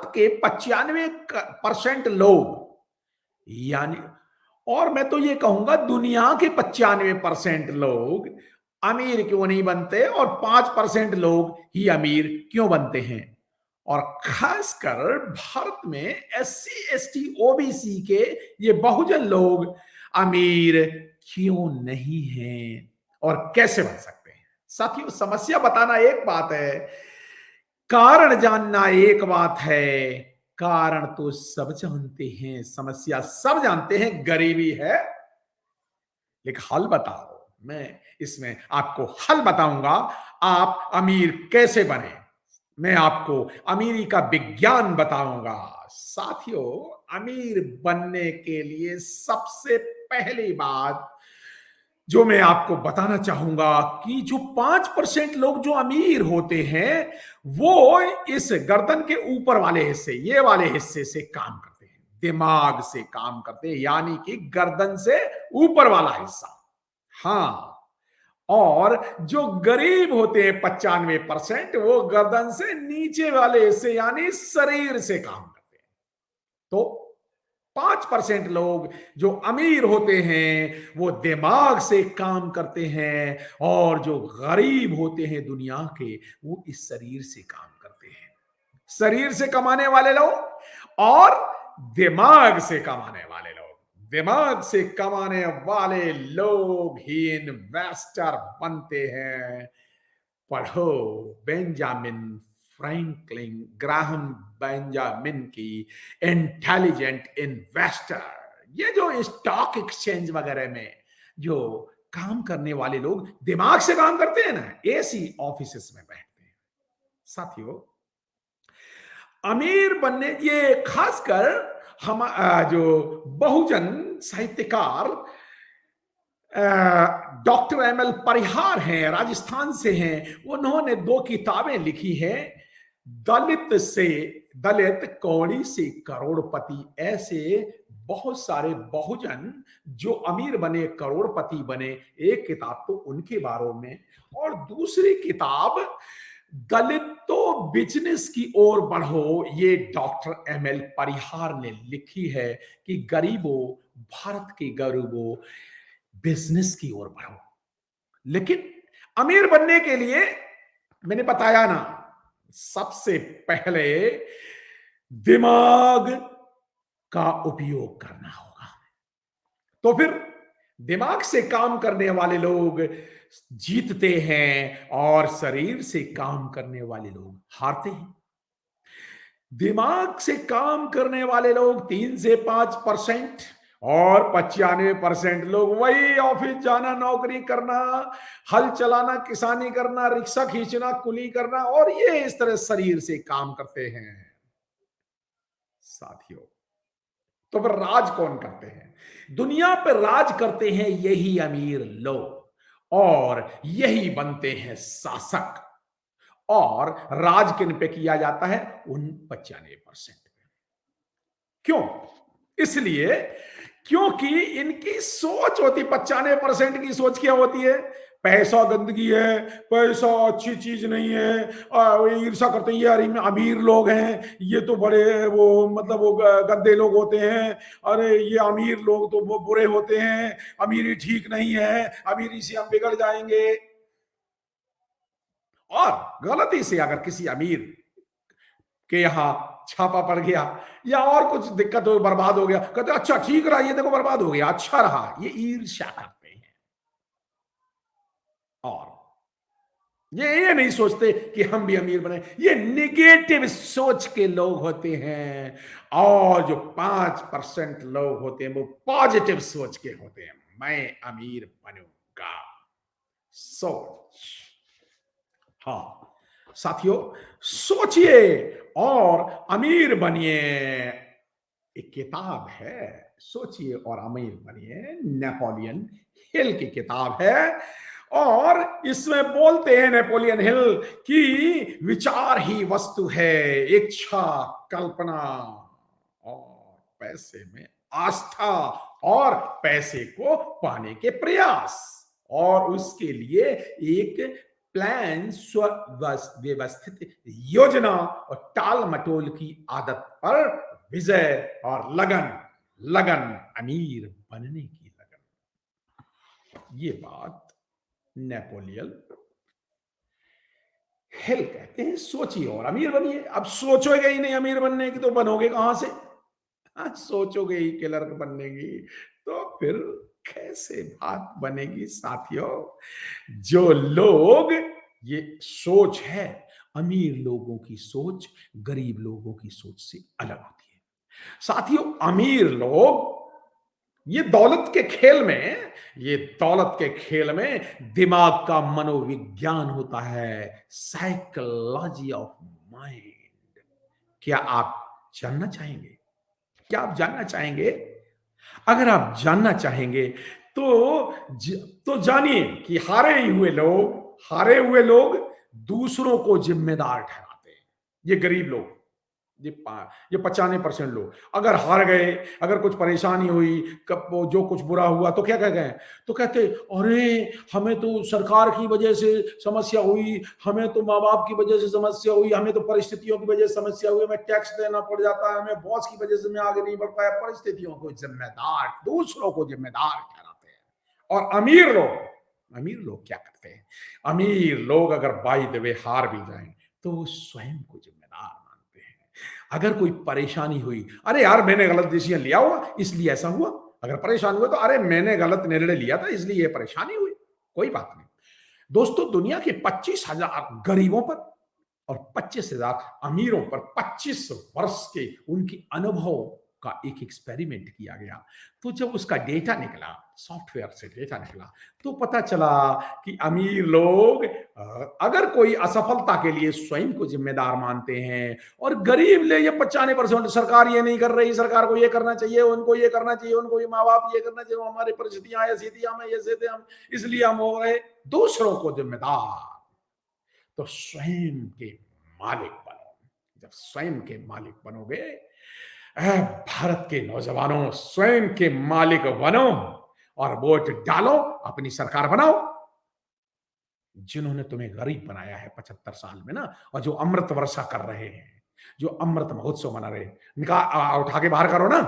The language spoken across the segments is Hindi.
भारत के 95% लोग, यानी, और मैं तो ये कहूंगा दुनिया के 95% लोग अमीर क्यों नहीं बनते और 5% लोग ही अमीर क्यों बनते हैं। और खासकर भारत में एससी एसटी ओबीसी के ये बहुजन लोग अमीर क्यों नहीं हैं और कैसे बन सकते हैं। साथियों, समस्या बताना एक बात है, कारण जानना एक बात है। कारण तो सब जानते हैं, समस्या सब जानते हैं, गरीबी है। लेकिन हल बताओ, मैं इसमें आपको हल बताऊंगा, आप अमीर कैसे बने, मैं आपको अमीरी का विज्ञान बताऊंगा। साथियों, अमीर बनने के लिए सबसे पहली बात जो मैं आपको बताना चाहूंगा कि जो 5% लोग जो अमीर होते हैं वो इस गर्दन के ऊपर वाले हिस्से, ये वाले हिस्से से काम करते हैं, दिमाग से काम करते हैं, यानी कि गर्दन से ऊपर वाला हिस्सा। हाँ, और जो गरीब होते हैं 95%, वो गर्दन से नीचे वाले हिस्से यानी शरीर से काम करते हैं। तो 5% लोग जो अमीर होते हैं वो दिमाग से काम करते हैं, और जो गरीब होते हैं दुनिया के, वो इस शरीर से काम करते हैं। शरीर से कमाने वाले लोग और दिमाग से कमाने वाले लोग, दिमाग से कमाने वाले लोग ही इन्वेस्टर बनते हैं। पढ़ो बेंजामिन फ्रैंकलिन ग्राहम बेंजामिन की इंटेलिजेंट इन्वेस्टर। ये जो स्टॉक एक्सचेंज वगैरह में जो काम करने वाले लोग दिमाग से काम करते हैं ना, एसी ऑफिसेस में बैठते हैं। साथियों, अमीर बनने, ये खासकर हम जो बहुजन साहित्यकार डॉक्टर एम एल परिहार हैं, राजस्थान से हैं, उन्होंने 2 किताबें लिखी हैं, दलित कौड़ी से करोड़पति। ऐसे बहुत सारे बहुजन जो अमीर बने, करोड़पति बने। एक किताब तो उनके बारे में, और दूसरी किताब दलित तो बिजनेस की ओर बढ़ो, ये डॉक्टर एम एल परिहार ने लिखी है कि गरीबों, भारत के गरीबों, बिजनेस की ओर बढ़ो। लेकिन अमीर बनने के लिए, मैंने बताया ना, सबसे पहले दिमाग का उपयोग करना होगा। तो फिर दिमाग से काम करने वाले लोग जीतते हैं और शरीर से काम करने वाले लोग हारते हैं। दिमाग से काम करने वाले लोग 3 से 5%, और 95% लोग वही ऑफिस जाना, नौकरी करना, हल चलाना, किसानी करना, रिक्शा खींचना, कुली करना, और ये इस तरह शरीर से काम करते हैं। साथियों, तो फिर राज कौन करते हैं? दुनिया पर राज करते हैं यही अमीर लोग, और यही बनते हैं शासक। और राज किन पे किया जाता है? उन 95% पे। क्यों? इसलिए क्योंकि इनकी सोच होती, 95% की सोच क्या होती है? पैसा गंदगी है, पैसा अच्छी चीज नहीं है, ईर्षा करते हैं, ये अमीर लोग हैं, ये तो बड़े वो मतलब वो गंदे लोग होते हैं, अरे ये अमीर लोग तो वो बुरे होते हैं, अमीरी ठीक नहीं है, अमीरी से हम बिगड़ जाएंगे। और गलती से अगर किसी अमीर के यहां छापा पड़ गया या और कुछ दिक्कत हो, बर्बाद हो गया, कहते अच्छा ठीक रहा, ये देखो बर्बाद हो गया, अच्छा रहा, ये ईर्ष्या करते हैं। और ये नहीं सोचते कि हम भी अमीर बने, ये निगेटिव सोच के लोग होते हैं। और जो 5% लोग होते हैं वो पॉजिटिव सोच के होते हैं, मैं अमीर बनूंगा। सोच। हाँ साथियों, सोचिए और अमीर बनिए। एक किताब है, सोचिए और अमीर बनिए, नेपोलियन हिल की किताब है। और इसमें बोलते हैं नेपोलियन हिल कि विचार ही वस्तु है, इच्छा, कल्पना और पैसे में आस्था, और पैसे को पाने के प्रयास, और उसके लिए एक प्लान, व्यवस्थित योजना और टाल मटोल की आदत पर विजय और लगन, लगन अमीर बनने की लगन। ये बात नेपोलियन हिल कहते हैं। सोचिए और अमीर बनिए। अब सोचोगे ही नहीं अमीर बनने की तो बनोगे कहां से? हाँ, सोचोगे ही क्लर्क बनने की तो फिर कैसे बात बनेगी साथियों? जो लोग, ये सोच है, अमीर लोगों की सोच गरीब लोगों की सोच से अलग होती है साथियों। अमीर लोग, ये दौलत के खेल में, ये दौलत के खेल में दिमाग का मनोविज्ञान होता है, साइकोलॉजी ऑफ माइंड। क्या आप जानना चाहेंगे? क्या आप जानना चाहेंगे? अगर आप जानना चाहेंगे तो तो जानिए कि हारे हुए लोग दूसरों को जिम्मेदार ठहराते हैं। ये गरीब लोग, ये 95% लोग अगर हार गए, अगर कुछ परेशानी हुई, कब वो जो कुछ बुरा हुआ तो क्या कह गए? तो कहते अरे हमें तो सरकार की वजह से समस्या हुई, हमें तो माँ बाप की वजह से समस्या हुई, हमें तो परिस्थितियों की वजह से समस्या हुई, हमें टैक्स देना पड़ जाता है, हमें बॉस की वजह से मैं आगे नहीं बढ़ पाया। परिस्थितियों को जिम्मेदार, दूसरों को जिम्मेदार ठहराते हैं। और अमीर लोग क्या करते हैं? अमीर लोग अगर बाई द वे हार भी जाएं तो वो स्वयं को जिम्मेदार मानते हैं। अगर कोई परेशानी हुई, अरे यार मैंने गलत डिसीजन लिया हुआ इसलिए ऐसा हुआ। अगर परेशान हुए तो अरे मैंने गलत निर्णय लिया था इसलिए ये परेशानी हुई। कोई बात नहीं दोस्तों, दुनिया के 25,000 गरीबों पर और 25,000 अमीरों पर 25 वर्ष के उनके अनुभव का एक एक्सपेरिमेंट किया गया। तो जब उसका डेटा निकला, सॉफ्टवेयर से डेटा निकला, तो पता चला कि अमीर लोग अगर कोई असफलता के लिए स्वयं को जिम्मेदार मानते हैं, और गरीब ले ये 95% सरकार ये नहीं कर रही, सरकार को ये करना चाहिए, उनको ये करना चाहिए, उनको ये माँ बाप ये करना चाहिए, हमारी परिस्थितियां ऐसी थी, हमें ऐसे थे, हम इसलिए हम हो रहे, दूसरों को जिम्मेदार। तो स्वयं के मालिक बनो। जब स्वयं के मालिक बनोगे, भारत के नौजवानों स्वयं के मालिक बनो और वोट डालो, अपनी सरकार बनाओ। जिन्होंने तुम्हें गरीब बनाया है 75 साल में ना, और जो अमृत वर्षा कर रहे हैं, जो अमृत महोत्सव मना रहे, उठा के बाहर करो ना।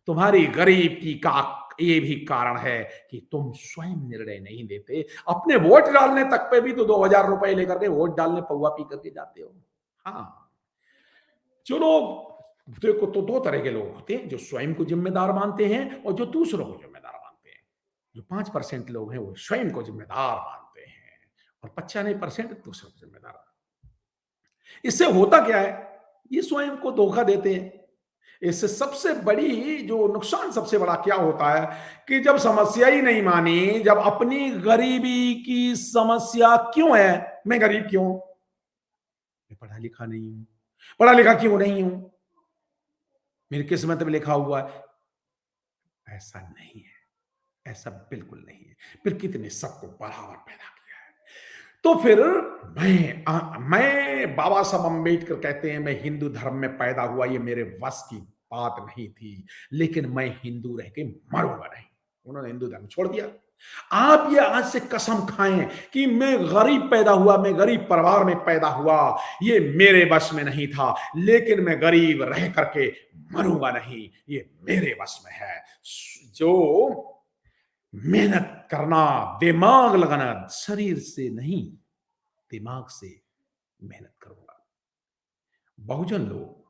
तुम्हारी गरीबी का ये भी कारण है कि तुम स्वयं निर्णय नहीं देते। अपने वोट डालने तक पे भी तो 2,000 रुपए लेकर के वोट डालने पौवा पी करके जाते हो। हाँ, जो लोग, देखो तो दो तरह के लोग होते हैं, जो स्वयं को जिम्मेदार मानते हैं और जो दूसरों को जिम्मेदार मानते हैं। जो 5% लोग हैं वो स्वयं को जिम्मेदार मानते हैं और 95% दूसरों को जिम्मेदार। इससे होता क्या है? ये स्वयं को धोखा देते हैं। इससे सबसे बड़ी जो नुकसान, सबसे बड़ा क्या होता है कि जब समस्या ही नहीं मानी, जब अपनी गरीबी की समस्या क्यों है, मैं गरीब क्यों, मैं पढ़ा लिखा नहीं हूं, पढ़ा लिखा क्यों नहीं हूं, मेरी किस्मत में लिखा हुआ है, ऐसा नहीं है, ऐसा बिल्कुल नहीं है। फिर कितने सबको बराबर पैदा किया है। तो फिर मैं बाबा साहब अम्बेडकर कहते हैं मैं हिंदू धर्म में पैदा हुआ, ये मेरे वश की बात नहीं थी, लेकिन मैं हिंदू रह के मरूंगा नहीं। उन्होंने हिंदू धर्म छोड़ दिया। आप ये आज से कसम खाएं कि मैं गरीब पैदा हुआ, मैं गरीब परिवार में पैदा हुआ, ये मेरे वश में नहीं था, लेकिन मैं गरीब रह करके मरूंगा नहीं, ये मेरे वश में है। जो मेहनत करना, दिमाग लगाना, शरीर से नहीं दिमाग से मेहनत करूंगा। बहुजन लोग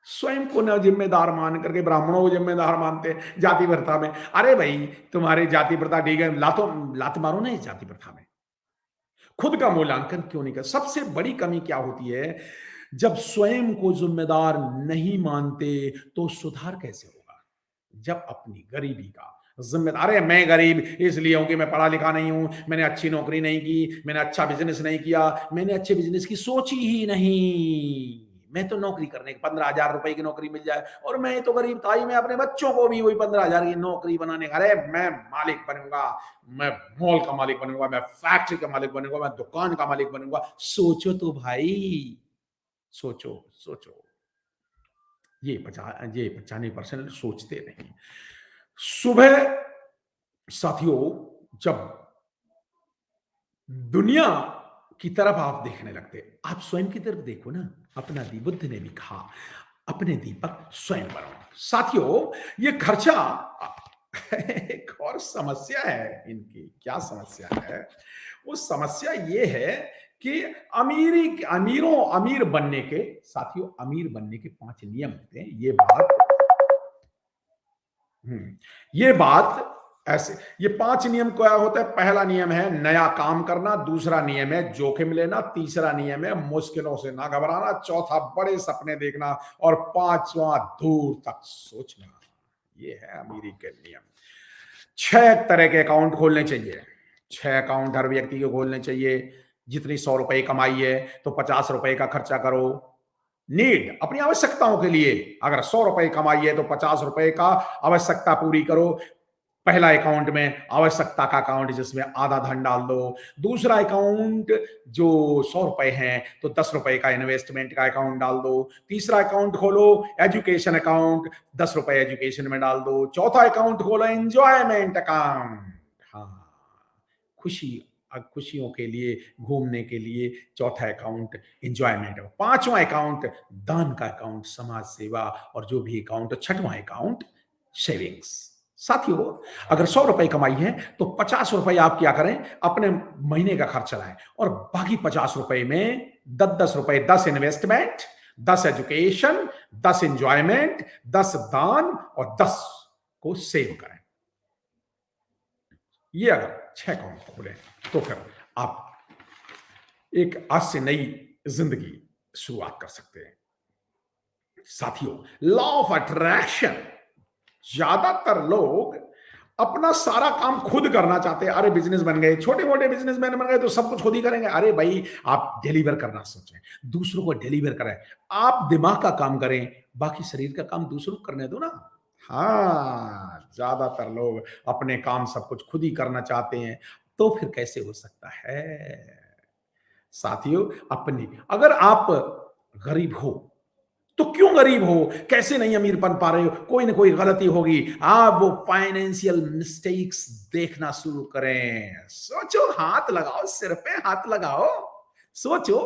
स्वयं को न जिम्मेदार मान करके ब्राह्मणों को जिम्मेदार मानते हैं जाति प्रथा में। अरे भाई तुम्हारी जाति प्रथा ठीक है, लात मारो ना इस जाति प्रथा में। खुद का मूल्यांकन क्यों नहीं कर? सबसे बड़ी कमी क्या होती है? जब स्वयं को जिम्मेदार नहीं मानते तो सुधार कैसे होगा? जब अपनी गरीबी का जिम्मेदार है, मैं गरीब इसलिए हूं कि मैं पढ़ा लिखा नहीं हूं, मैंने अच्छी नौकरी नहीं की, मैंने अच्छा बिजनेस नहीं किया, मैंने अच्छे बिजनेस की सोची ही नहीं, मैं तो नौकरी करने 15,000 रुपए की नौकरी मिल जाए, और मैं तो गरीब था ही, मैं अपने बच्चों को भी वही 15,000 की नौकरी बनाने का, अरे मैं मालिक बनूंगा, मैं मॉल का मालिक बनूंगा, मैं फैक्ट्री का मालिक बनूंगा, मैं दुकान का मालिक बनूंगा। सोचो तो भाई, सोचो सोचो। ये 95% सोचते नहीं। सुबह साथियों, जब दुनिया की तरफ आप देखने लगते। आप स्वयं की तरफ देखो ना। अपना दी बुद्ध ने भी कहा, अपने दीपक स्वयं बनो। साथियों, ये खर्चा एक और समस्या है इनकी। क्या समस्या है? वो समस्या ये है कि अमीर बनने के, साथियों, अमीर बनने के 5 नियम होते हैं। ये बात ऐसे, ये 5 नियम क्या होता है? पहला नियम है नया काम करना, दूसरा नियम है जोखिम लेना, तीसरा नियम है मुश्किलों से ना घबराना, चौथा बड़े सपने देखना, और पांचवा दूर तक सोचना। ये है अमीरी के नियम। 6 तरह के अकाउंट खोलने चाहिए। 6 अकाउंट हर व्यक्ति को खोलने चाहिए। जितनी 100 रुपए कमाई है तो 50 रुपए का खर्चा करो। नीड, अपनी आवश्यकताओं के लिए। अगर 100 रुपए कमाई है तो 50 रुपए का आवश्यकता पूरी करो। पहला अकाउंट में आवश्यकता का अकाउंट, जिसमें आधा धन डाल दो। दूसरा अकाउंट जो 100 रुपए हैं तो 10 रुपए का इन्वेस्टमेंट का अकाउंट डाल दो। तीसरा अकाउंट खोलो एजुकेशन अकाउंट, 10 रुपए एजुकेशन में डाल दो। चौथा अकाउंट खोलो एंजॉयमेंट अकाउंट। हाँ, खुशी, खुशियों के लिए, घूमने के लिए चौथा अकाउंट एंजॉयमेंट। पांचवा अकाउंट दान का अकाउंट, समाज सेवा। और जो भी अकाउंट, छठवां अकाउंट सेविंग्स। साथियों, अगर 100 रुपए कमाई है तो 50 रुपए आप क्या करें? अपने महीने का खर्च चलाएं, और बाकी 50 रुपए में 10-10 रुपए, 10 इन्वेस्टमेंट, 10 एजुकेशन, 10 एंजॉयमेंट, 10 दान, और 10 को सेव करें। ये अगर 6 अकाउंट खोले तो फिर आप एक आज से नई जिंदगी शुरुआत कर सकते हैं। साथियों, लॉ ऑफ अट्रैक्शन। ज्यादातर लोग अपना सारा काम खुद करना चाहते हैं। अरे बिजनेस बन गए, छोटे मोटे बिजनेसमैन बन गए तो सब कुछ खुद ही करेंगे। अरे भाई, आप डिलीवर करना सोचें, दूसरों को डिलीवर करें। आप दिमाग का काम करें, बाकी शरीर का काम दूसरों को करने दो ना। हाँ, ज्यादातर लोग अपने काम सब कुछ खुद ही करना चाहते हैं, तो फिर कैसे हो सकता है? साथियों, अपनी, अगर आप गरीब हो तो क्यों गरीब हो, कैसे नहीं अमीर बन पा रहे हो? कोई ना कोई गलती होगी। आप वो फाइनेंशियल मिस्टेक्स देखना शुरू करें। सोचो, हाथ लगाओ, सिर पे हाथ लगाओ, सोचो,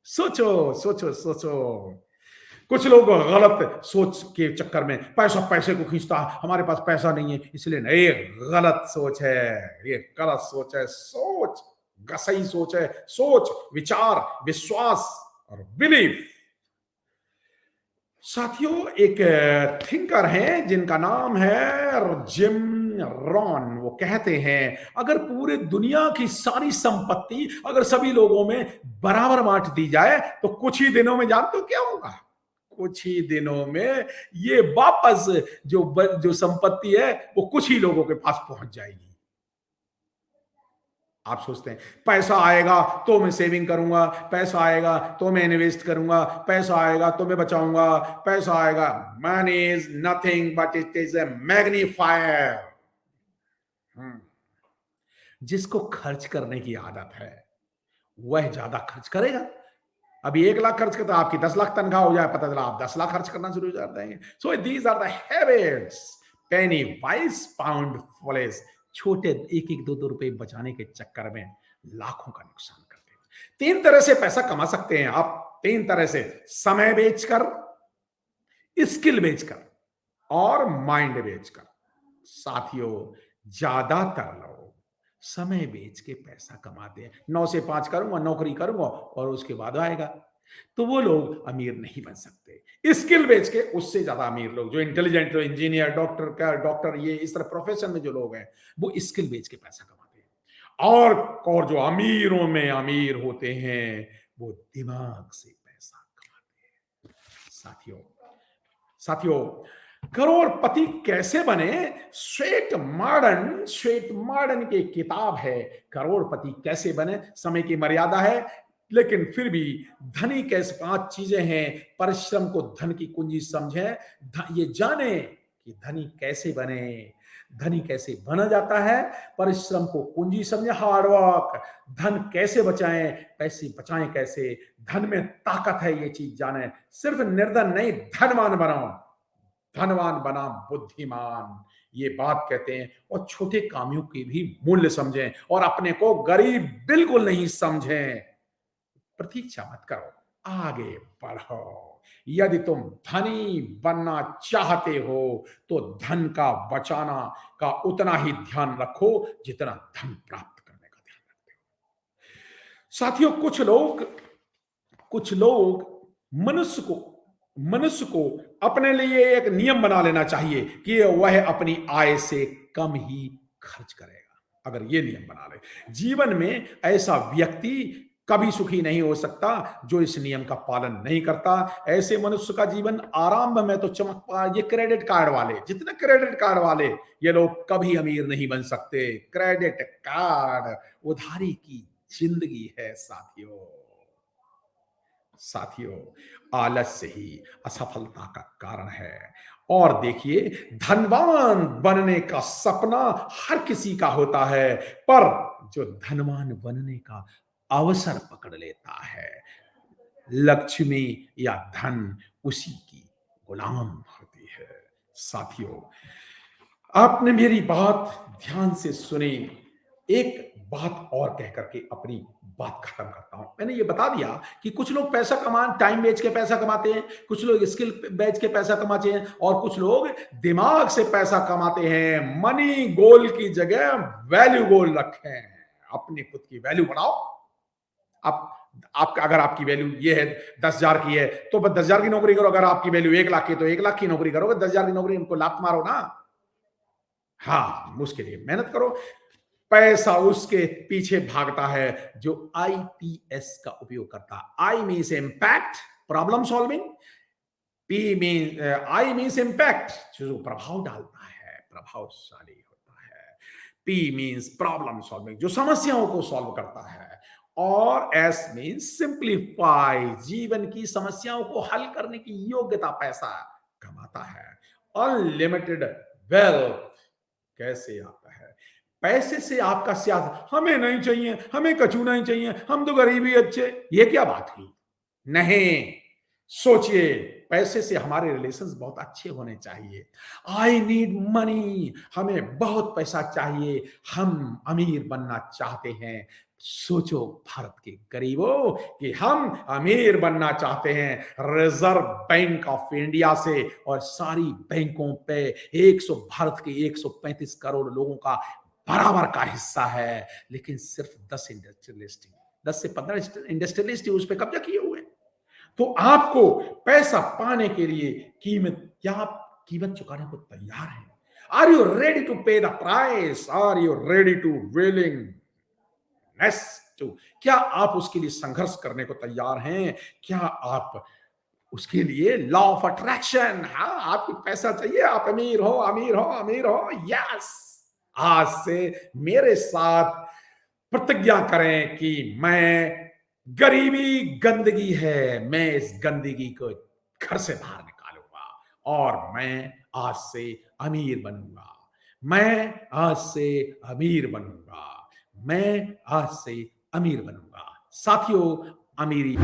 सोचो, सोचो, सोचो। कुछ लोग गलत सोच के चक्कर में, पैसा पैसे को खींचता, हमारे पास पैसा नहीं है इसलिए नहीं। ये गलत सोच है, ये गलत सोच है। सोच सही सोच है। सोच, विचार, विश्वास और बिलीफ। साथियों, एक थिंकर हैं जिनका नाम है जिम रॉन। वो कहते हैं, अगर पूरे दुनिया की सारी संपत्ति अगर सभी लोगों में बराबर बांट दी जाए तो कुछ ही दिनों में, जानते हो क्या होगा? कुछ ही दिनों में ये वापस जो संपत्ति है वो कुछ ही लोगों के पास पहुंच जाएगी। आप सोचते हैं पैसा आएगा तो मैं सेविंग करूंगा, पैसा आएगा तो मैं इन्वेस्ट करूंगा, पैसा आएगा तो मैं बचाऊंगा, पैसा आएगा। Money is nothing but it is a magnifier. जिसको खर्च करने की आदत है वह ज्यादा खर्च करेगा। अभी 1 लाख खर्च करता, आपकी 10 लाख तनख्वाह हो जाए, पता चला आप 10 लाख खर्च करना शुरू हो जाते हैं। So these are the habits. Penny wise pound foolish. छोटे 1-1, 2-2 रुपए बचाने के चक्कर में लाखों का नुकसान करते हैं। 3 तरह से पैसा कमा सकते हैं आप। 3 तरह से, समय बेचकर, स्किल बेचकर और माइंड बेचकर। साथियों, ज्यादातर लोग समय बेच के पैसा कमाते हैं। 9 से 5 करूंगा, नौकरी करूंगा और उसके बाद आएगा। तो वो लोग अमीर नहीं बन सकते। स्किल बेच के उससे ज्यादा अमीर लोग, जो इंटेलिजेंट, जो इंजीनियर, डॉक्टर, ये इस तरह प्रोफेशन में जो लोग हैं, वो स्किल बेच के पैसा कमाते हैं। और जो अमीरों में अमीर होते हैं वो दिमाग से पैसा कमाते हैं। साथियों, साथियों, करोड़पति कैसे बने? श्वेत मॉडर्न की किताब है, करोड़पति कैसे बने। समय की मर्यादा है, लेकिन फिर भी धनी कैसे, 5 चीजें हैं। परिश्रम को धन की कुंजी समझें। ये जाने कि धनी कैसे बने, धनी कैसे बना जाता है। परिश्रम को कुंजी समझे, हार्डवर्क। धन कैसे बचाएं, पैसे बचाएं कैसे। धन में ताकत है, ये चीज जाने। सिर्फ निर्धन नहीं, धनवान बनाओ। धनवान बना बुद्धिमान, ये बात कहते हैं। और छोटे कामों की भी मूल्य समझें और अपने को गरीब बिल्कुल नहीं समझें। प्रतीक्षा मत करो, आगे बढ़ो। यदि तुम धनी बनना चाहते हो तो धन का बचाना का उतना ही ध्यान रखो जितना धन प्राप्त करने का ध्यान रखते हो। साथियों, कुछ लोग मनुष्य को अपने लिए एक नियम बना लेना चाहिए कि वह अपनी आय से कम ही खर्च करेगा। अगर ये नियम बना ले, जीवन में ऐसा व्यक्ति कभी सुखी नहीं हो सकता जो इस नियम का पालन नहीं करता। ऐसे मनुष्य का जीवन आरंभ में तो चमकता, ये क्रेडिट कार्ड वाले, जितने क्रेडिट कार्ड वाले, ये लोग कभी अमीर नहीं बन सकते। क्रेडिट कार्ड उधारी की जिंदगी है साथियों। आलस्य ही असफलता का कारण है। और देखिए, धनवान बनने का सपना हर किसी का होता है, पर जो धनवान बनने का अवसर पकड़ लेता है, लक्ष्मी या धन उसी की गुलाम होती है। साथियों, आपने मेरी बात ध्यान से सुनी। एक बात और कह करके अपनी बात खत्म करता हूं। मैंने ये बता दिया कि कुछ लोग पैसा टाइम बेच के पैसा कमाते हैं, कुछ लोग स्किल बेच के पैसा कमाते हैं, और कुछ लोग दिमाग से पैसा कमाते हैं। मनी गोल की जगह वैल्यू गोल रखें। अपनी खुद की वैल्यू बढ़ाओ। अगर आपकी वैल्यू ये है 10,000 की है तो बस 10,000 की नौकरी करो। अगर आपकी वैल्यू 1,00,000 की है तो 1,00,000 की नौकरी करोगे। 10,000 की नौकरी उनको लात मारो ना। हाँ, उसके लिए मेहनत करो। पैसा उसके पीछे भागता है जो आईपीएस का उपयोग करता है। I means impact, problem solving. I means impact, जो प्रभाव डालता है, प्रभावशाली होता है। पी मीन्स प्रॉब्लम सॉल्विंग, जो समस्याओं को सॉल्व करता है। और एस मीन्स सिंप्लीफाई, जीवन की समस्याओं को हल करने की योग्यता पैसा कमाता है। अनलिमिटेड वेल्थ कैसे आता है? पैसे से आपका सियासत, हमें नहीं चाहिए, हमें कछु नहीं चाहिए, हम तो गरीबी अच्छे, ये क्या बात हुई? नहीं, सोचिए, पैसे से हमारे रिलेशंस बहुत अच्छे होने चाहिए। आई नीड मनी, हमें बहुत पैसा चाहिए, हम अमीर बनना चाहते हैं। सोचो भारत के गरीबों कि हम अमीर बनना चाहते हैं रिजर्व बैंक ऑफ इंडिया से, और सारी बैंकों पे 100 भारत के 135 करोड़ लोगों का बराबर का हिस्सा है, लेकिन सिर्फ 10 से 15 इंडस्ट्रियलिस्ट उस पर कब्जा किए हुए हैं। तो आपको पैसा पाने के लिए क्या आप कीमत चुकाने को तैयार हैं? Are you ready to pay the price? Are you ready to willingness to, क्या आप उसके लिए संघर्ष करने को तैयार हैं? क्या आप उसके लिए लॉ ऑफ अट्रैक्शन, हाँ, आपको पैसा चाहिए, आप अमीर हो, अमीर हो, अमीर हो, यस। आज से मेरे साथ प्रतिज्ञा करें कि मैं, गरीबी गंदगी है, मैं इस गंदगी को घर से बाहर निकालूंगा और मैं आज से अमीर बनूंगा। मैं आज से अमीर बनूंगा। मैं आज से अमीर बनूंगा। साथियों, अमीरी